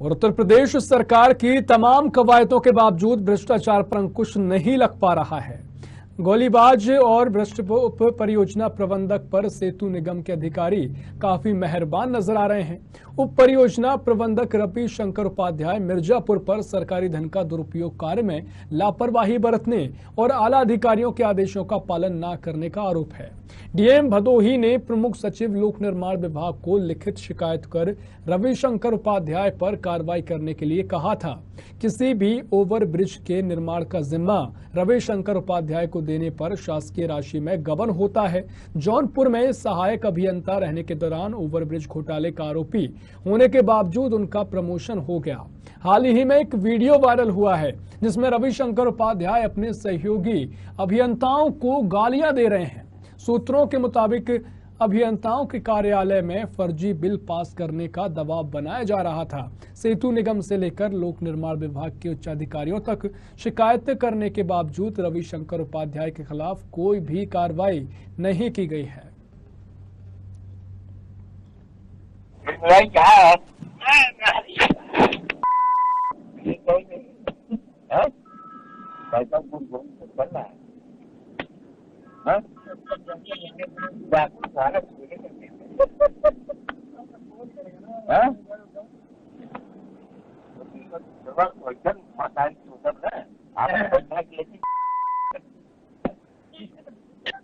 और उत्तर प्रदेश सरकार की तमाम कवायदों के बावजूद भ्रष्टाचार पर अंकुश नहीं लग पा रहा है। गोलीबाज और भ्रष्ट उप परियोजना प्रबंधक पर सेतु निगम के अधिकारी काफी मेहरबान नजर आ रहे हैं। उप परियोजना प्रबंधक रवि शंकर उपाध्याय मिर्जापुर पर सरकारी धन का दुरुपयोग कार्य में लापरवाही बरतने और आला अधिकारियों के आदेशों का पालन न करने का आरोप है। डीएम भदोही ने प्रमुख सचिव लोक निर्माण विभाग को लिखित शिकायत कर रविशंकर उपाध्याय पर कार्रवाई करने के लिए कहा था। किसी भी ओवर ब्रिज के निर्माण का जिम्मा रविशंकर उपाध्याय को देने पर शासकीय राशि में गबन होता है। जौनपुर में सहायक अभियंता रहने के दौरान ओवरब्रिज घोटाले का आरोपी होने के बावजूद उनका प्रमोशन हो गया। हाल ही में एक वीडियो वायरल हुआ है जिसमें रविशंकर उपाध्याय अपने सहयोगी अभियंताओं को गालियां दे रहे हैं। सूत्रों के मुताबिक अभियंताओं के कार्यालय में फर्जी बिल पास करने का दबाव बनाया जा रहा था। सेतु निगम से लेकर लोक निर्माण विभाग के उच्च अधिकारियों तक शिकायत करने के बावजूद रविशंकर उपाध्याय के खिलाफ कोई भी कार्रवाई नहीं की गई है।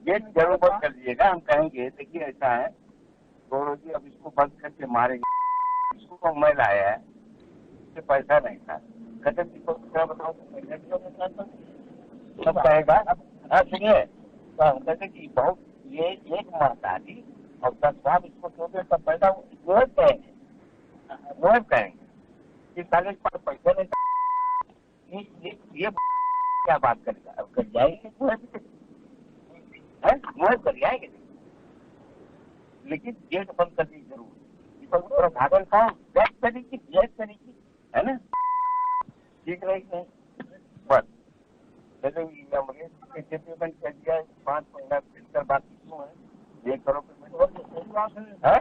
ये जरूर बंद कर दीजिएगा। हम कहेंगे देखिए ऐसा है गौरव जी, अब इसको बंद करके मारेंगे। इसको मैं लाया है, इससे पैसा नहीं था। कहते क्या बताओ सब कहेगा। हाँ सुनिए, तो हम कहते कि बहुत ये एक महतारी और 10 साल इसको छोटे तब पैसा रोज कहेंगे कि साले पर पैसा नहीं। ये क्या बात करेगा? अब कर जाएंगे कर जाएंगे, लेकिन गेट बंद करनी जरूर। भागल कौन गैस करेगी है ना, ठीक रहेगी बस। पेमेंट कर दिया 5 महीना फिर बाकी क्यों है? 1 करोड़ पेमेंट है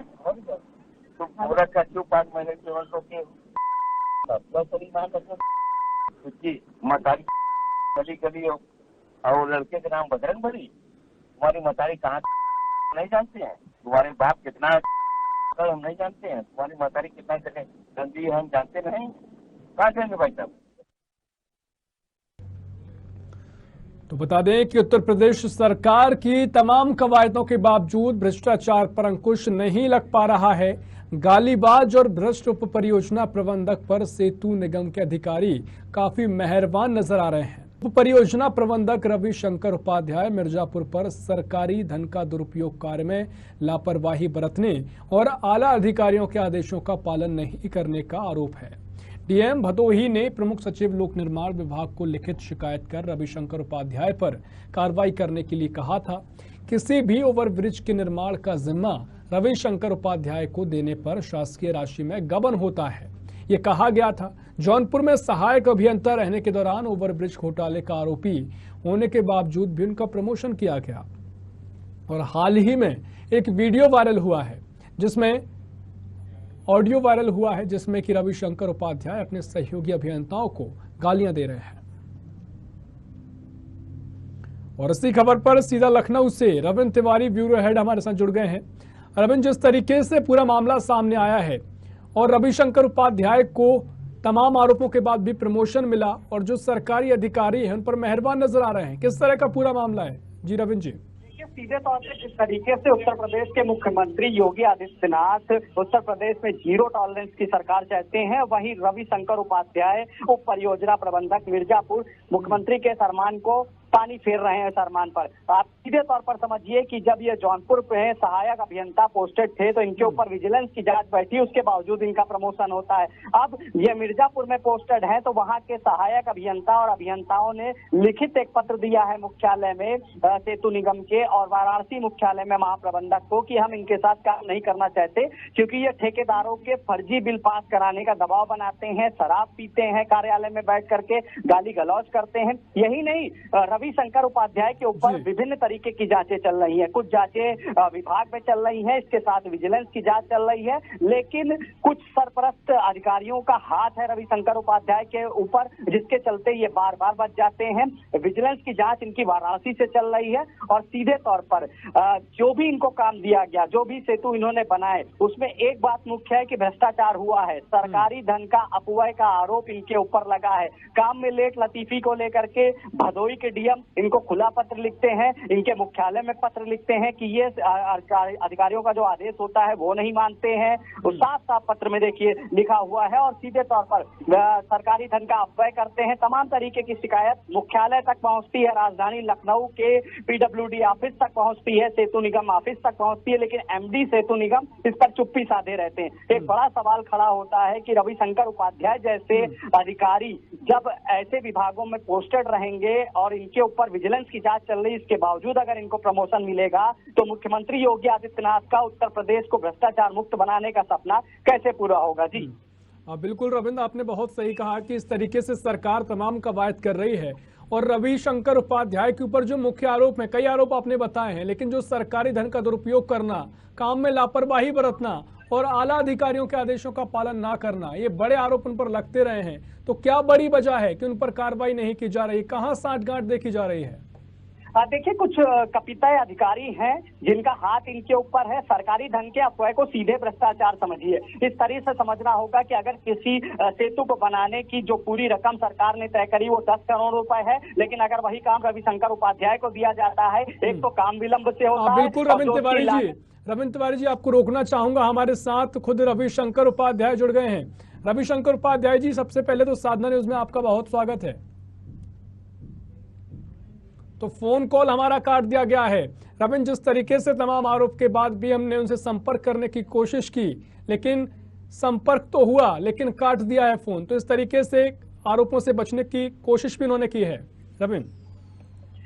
तो पूरा का क्यों 5 महीने केवल तो उसकी मतारी गली गली और लड़के के नाम बजरंग बली। तुम्हारी मतारी कहाँ नहीं जानते हैं? तुम्हारे बाप कितना हम नहीं जानते हैं? तुम्हारी मतारी कितना गंदी है हम जानते नहीं? कहाँ जाएंगे भाई साहब? तो बता दें कि उत्तर प्रदेश सरकार की तमाम कवायदों के बावजूद भ्रष्टाचार पर अंकुश नहीं लग पा रहा है। गालीबाज और भ्रष्ट उप परियोजना प्रबंधक पर सेतु निगम के अधिकारी काफी मेहरबान नजर आ रहे हैं। उप परियोजना प्रबंधक रविशंकर उपाध्याय मिर्जापुर पर सरकारी धन का दुरुपयोग कार्य में लापरवाही बरतने और आला अधिकारियों के आदेशों का पालन नहीं करने का आरोप है। डीएम भदोही ने प्रमुख सचिव लोक निर्माण विभाग को लिखित शिकायत कर रविशंकर उपाध्याय पर कार्रवाई करने के लिए कहा था। किसी भी ओवरब्रिज के निर्माण का जिम्मा रविशंकर उपाध्याय को देने पर शासकीय राशि में गबन होता है, ये कहा गया था। जौनपुर में सहायक अभियंता रहने के दौरान ओवरब्रिज घोटाले का आरोपी होने के बावजूद भी उनका प्रमोशन किया गया। और हाल ही में एक वीडियो वायरल हुआ है जिसमें ऑडियो वायरल हुआ है जिसमें कि रविशंकर उपाध्याय अपने सहयोगी अभियंताओं को गालियां दे रहे हैं। और इसी खबर पर सीधा लखनऊ से रविंद्र तिवारी ब्यूरो हेड हमारे साथ जुड़ गए हैं। रविंद्र, जिस तरीके से पूरा मामला सामने आया है और रविशंकर उपाध्याय को तमाम आरोपों के बाद भी प्रमोशन मिला और जो सरकारी अधिकारी हैं उन पर मेहरबान नजर आ रहे हैं, किस तरह का पूरा मामला है? जी रविंद्र जी। सीधे तौर पर जिस तरीके से उत्तर प्रदेश के मुख्यमंत्री योगी आदित्यनाथ उत्तर प्रदेश में 0 टॉलरेंस की सरकार चाहते हैं, वहीं रविशंकर उपाध्याय उप परियोजना प्रबंधक मिर्जापुर मुख्यमंत्री के फरमान को पानी फेर रहे हैं। फरमान पर आप सीधे तौर पर समझिए कि जब ये जौनपुर में सहायक अभियंता पोस्टेड थे तो इनके ऊपर विजिलेंस की जांच बैठी, उसके बावजूद इनका प्रमोशन होता है। अब ये मिर्जापुर में पोस्टेड है तो वहां के सहायक अभियंता और अभियंताओं ने लिखित एक पत्र दिया है मुख्यालय में सेतु निगम के और वाराणसी मुख्यालय में महाप्रबंधक को कि हम इनके साथ काम नहीं करना चाहते क्योंकि ये ठेकेदारों के फर्जी बिल पास कराने का दबाव बनाते हैं, शराब पीते हैं, कार्यालय में बैठ करके गाली गलौज करते हैं। यही नहीं, रविशंकर उपाध्याय के ऊपर विभिन्न तरीके की जांचें चल रही हैं। कुछ जांचें विभाग में चल रही हैं, इसके साथ विजिलेंस की जांच चल रही है, लेकिन कुछ सरपरस्त अधिकारियों का हाथ है रविशंकर उपाध्याय के ऊपर, जिसके चलते ये बार बार बच जाते हैं। विजिलेंस की जांच इनकी वाराणसी से चल रही है और सीधे तौर पर जो भी इनको काम दिया गया, जो भी सेतु इन्होंने बनाए, उसमें एक बात मुख्य है कि भ्रष्टाचार हुआ है। सरकारी धन का अपव्यय का आरोप इनके ऊपर लगा है। काम में लेट लतीफी को लेकर के भदोई के डीएम इनको खुला पत्र लिखते हैं, इनके मुख्यालय में पत्र लिखते हैं कि ये अधिकारियों का जो आदेश होता है वो नहीं मानते हैं। उस साफ साफ पत्र में देखिए लिखा हुआ है और सीधे तौर पर सरकारी धन का अपव्यय करते हैं। तमाम तरीके की शिकायत मुख्यालय तक पहुंचती है, राजधानी लखनऊ के पीडब्ल्यूडी ऑफिस तक पहुंचती है, सेतु निगम ऑफिस तक पहुंचती है, लेकिन एमडी सेतु निगम इस पर चुप्पी साधे रहते हैं। एक बड़ा सवाल खड़ा होता है कि रविशंकर उपाध्याय जैसे अधिकारी जब ऐसे विभागों में पोस्टेड रहेंगे और इनके ऊपर विजिलेंस की जांच चल रही, इसके बावजूद अगर इनको प्रमोशन मिलेगा तो मुख्यमंत्री योगी आदित्यनाथ का उत्तर प्रदेश को भ्रष्टाचार मुक्त बनाने का सपना कैसे पूरा होगा? जी बिल्कुल रविंद्र, आपने बहुत सही कहा कि इस तरीके से सरकार तमाम कवायद कर रही है और रविशंकर उपाध्याय के ऊपर जो मुख्य आरोप है, कई आरोप आपने बताए हैं, लेकिन जो सरकारी धन का दुरुपयोग करना, काम में लापरवाही बरतना और आला अधिकारियों के आदेशों का पालन ना करना, ये बड़े आरोप उन पर लगते रहे हैं। तो क्या बड़ी वजह है कि उन पर कार्रवाई नहीं की जा रही? कहां साठगांठ देखी जा रही है? देखिए, कुछ कपिताय अधिकारी हैं जिनका हाथ इनके ऊपर है। सरकारी धन के अपव्यय को सीधे भ्रष्टाचार समझिए। इस तरह से समझना होगा कि अगर किसी सेतु को बनाने की जो पूरी रकम सरकार ने तय करी वो 10 करोड़ रुपए है, लेकिन अगर वही काम रविशंकर उपाध्याय को दिया जाता है, एक तो काम विलंब से होता है। बिल्कुल रविंद्र तिवारी जी, आपको रोकना चाहूंगा, हमारे साथ खुद रविशंकर उपाध्याय जुड़ गए हैं। रविशंकर उपाध्याय जी, सबसे पहले तो साधना न्यूज में आपका बहुत स्वागत है। तो फोन कॉल हमारा काट दिया गया है। रविंद्र, जिस तरीके से तमाम आरोप के बाद भी हमने उनसे संपर्क करने की कोशिश की, लेकिन संपर्क तो हुआ लेकिन काट दिया है फोन। तो इस तरीके से आरोपों से बचने की कोशिश भी उन्होंने की है। रविंद्र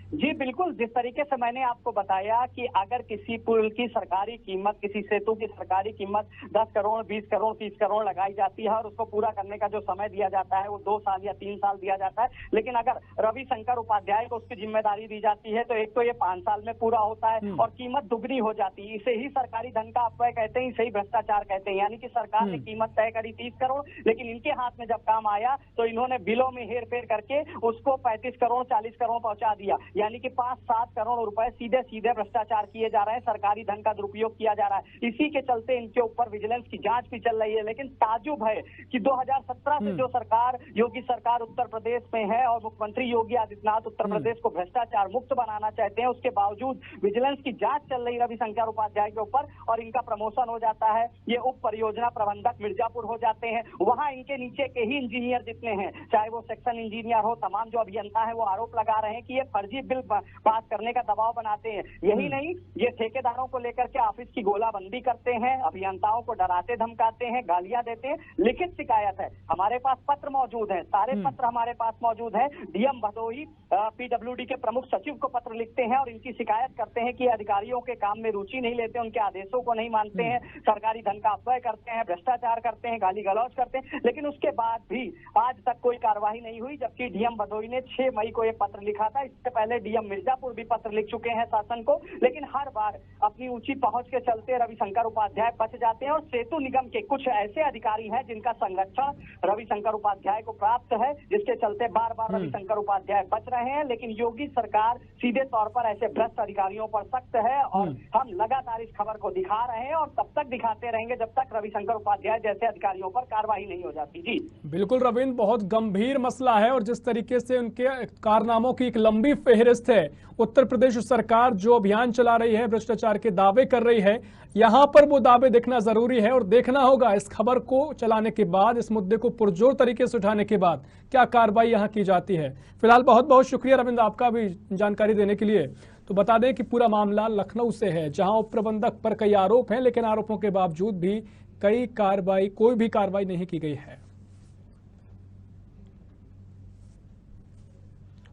जी बिल्कुल, जिस तरीके से मैंने आपको बताया कि अगर किसी पुल की सरकारी कीमत, किसी सेतु की सरकारी कीमत 10 करोड़, 20 करोड़, 30 करोड़ लगाई जाती है और उसको पूरा करने का जो समय दिया जाता है वो 2 साल या 3 साल दिया जाता है, लेकिन अगर रविशंकर उपाध्याय को उसकी जिम्मेदारी दी जाती है तो एक तो ये 5 साल में पूरा होता है और कीमत दुगनी हो जाती है। इसे ही सरकारी धन का अपव्यय कहते हैं, इसे ही भ्रष्टाचार कहते हैं। यानी कि सरकार ने कीमत तय करी 30 करोड़, लेकिन इनके हाथ में जब काम आया तो इन्होंने बिलों में हेर फेर करके उसको 35 करोड़, 40 करोड़ पहुंचा दिया। यानी कि 5-7 करोड़ रुपए सीधे सीधे भ्रष्टाचार किए जा रहे हैं, सरकारी धन का दुरुपयोग किया जा रहा है। इसी के चलते इनके ऊपर विजिलेंस की जांच भी चल रही है। लेकिन ताजुब है कि 2017 से जो सरकार, योगी सरकार उत्तर प्रदेश में है और मुख्यमंत्री योगी आदित्यनाथ उत्तर प्रदेश को भ्रष्टाचार मुक्त बनाना चाहते हैं, उसके बावजूद विजिलेंस की जांच चल रही रविशंकर उपाध्याय के ऊपर और इनका प्रमोशन हो जाता है। ये उप परियोजना प्रबंधक मिर्जापुर हो जाते हैं। वहां इनके नीचे के ही इंजीनियर जितने हैं, चाहे वो सेक्शन इंजीनियर हो, तमाम जो अभियंता है, वो आरोप लगा रहे हैं कि ये फर्जी बिल पास करने का दबाव बनाते हैं। यही नहीं, ये ठेकेदारों को लेकर के ऑफिस की गोलाबंदी करते हैं, अभियंताओं को डराते धमकाते हैं, गालियां देते हैं। लिखित शिकायत है, हमारे पास पत्र मौजूद है, सारे पत्र हमारे पास मौजूद है। डीएम भदोई पीडब्ल्यूडी के प्रमुख सचिव को पत्र लिखते हैं और इनकी शिकायत करते हैं कि अधिकारियों के काम में रुचि नहीं लेते, उनके आदेशों को नहीं मानते हैं, सरकारी धन का अपव्यय करते हैं, भ्रष्टाचार करते हैं, गाली गलौज करते हैं। लेकिन उसके बाद भी आज तक कोई कार्रवाई नहीं हुई, जबकि डीएम भदोई ने 6 मई को यह पत्र लिखा था। इससे पहले डीएम मिर्जापुर भी पत्र लिख चुके हैं शासन को, लेकिन हर बार अपनी ऊंची पहुंच के चलते रविशंकर उपाध्याय बच जाते हैं। और सेतु निगम के कुछ ऐसे अधिकारी हैं जिनका संरक्षण रविशंकर उपाध्याय को प्राप्त है, जिसके चलते बार बार रविशंकर उपाध्याय बच रहे हैं। लेकिन योगी सरकार सीधे तौर पर ऐसे भ्रष्ट अधिकारियों पर सख्त है और हम लगातार इस खबर को दिखा रहे हैं और तब तक दिखाते रहेंगे जब तक रविशंकर उपाध्याय जैसे अधिकारियों पर कार्रवाई नहीं हो जाती। जी बिल्कुल रविंद्र, बहुत गंभीर मसला है और जिस तरीके से उनके कारनामों की एक लंबी फेहरिस्त है। उत्तर प्रदेश सरकार जो अभियान चला रही है, भ्रष्टाचार के दावे कर रही है, यहां पर वो दावे देखना जरूरी है और देखना होगा इस खबर को चलाने के बाद, इस मुद्दे को पुरजोर तरीके से उठाने के बाद क्या कार्रवाई यहां की जाती है। फिलहाल बहुत बहुत शुक्रिया रविंद्र आपका भी जानकारी देने के लिए। तो बता दें कि पूरा मामला लखनऊ से है, जहां उप प्रबंधक पर कई आरोप हैं, लेकिन आरोपों के बावजूद भी कोई भी कार्रवाई नहीं की गई है।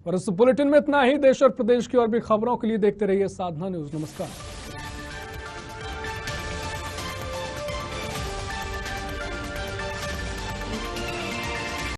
और इस बुलेटिन में इतना ही। देश और प्रदेश की और भी खबरों के लिए देखते रहिए साधना न्यूज। नमस्कार।